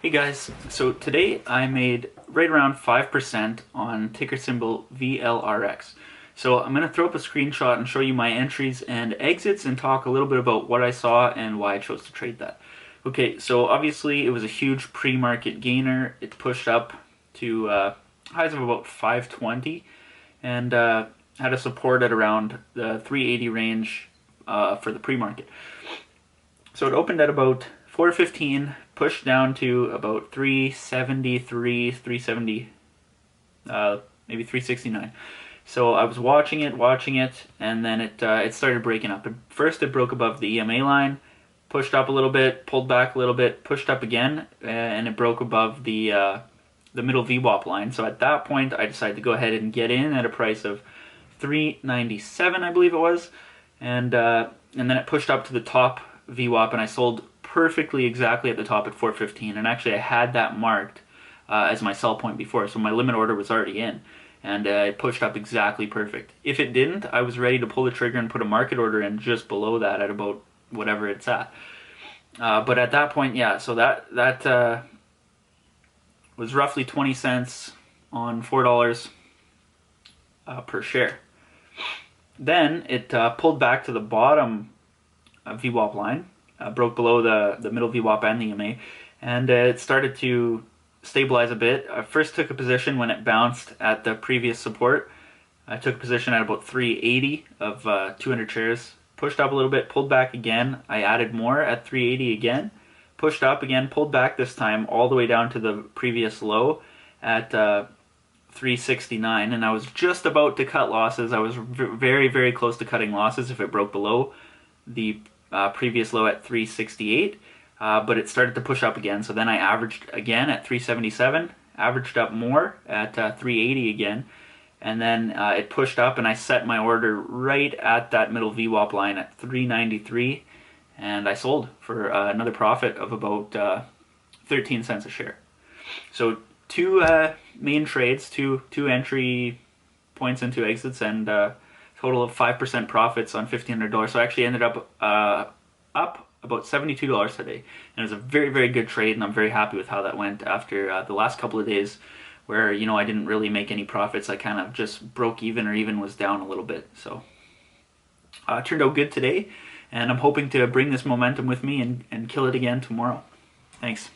Hey guys, so today I made right around 5% on ticker symbol VLRX. So I'm going to throw up a screenshot and show you my entries and exits and talk a little bit about what I saw and why I chose to trade that. Okay, so obviously it was a huge pre-market gainer. It pushed up to highs of about 520 and had a support at around the 380 range for the pre-market. So it opened at about 415, pushed down to about 373, 370, maybe 369. So I was watching it, and then it started breaking up. First it broke above the EMA line, pushed up a little bit, pulled back a little bit, pushed up again, and it broke above the middle VWAP line. So at that point I decided to go ahead and get in at a price of 397, I believe it was, and then it pushed up to the top VWAP, and I sold perfectly exactly at the top at 415. And actually I had that marked as my sell point before, so my limit order was already in, and it pushed up exactly perfect. If it didn't, I was ready to pull the trigger and put a market order in just below that at about whatever it's at. But at that point, yeah, so that was roughly 20 cents on $4 per share. Then it pulled back to the bottom VWAP line, broke below the middle VWAP and the EMA, and it started to stabilize a bit. I first took a position when it bounced at the previous support. I took a position at about 380 of 200 shares, pushed up a little bit, pulled back again. I added more at 380 again, pushed up again, pulled back this time all the way down to the previous low at 369, and I was just about to cut losses. I was very, very close to cutting losses if it broke below the previous low at 368, but it started to push up again. So then I averaged again at 377, averaged up more at 380 again, and then it pushed up, and I set my order right at that middle VWAP line at 393, and I sold for another profit of about 13 cents a share. So two main trades, two entry points and two exits, and total of 5% profits on $1,500. So I actually ended up up about $72 today, and it was a very, very good trade, and I'm very happy with how that went after the last couple of days where, you know, I didn't really make any profits. I kind of just broke even, or even was down a little bit. So it turned out good today, and I'm hoping to bring this momentum with me and kill it again tomorrow. Thanks.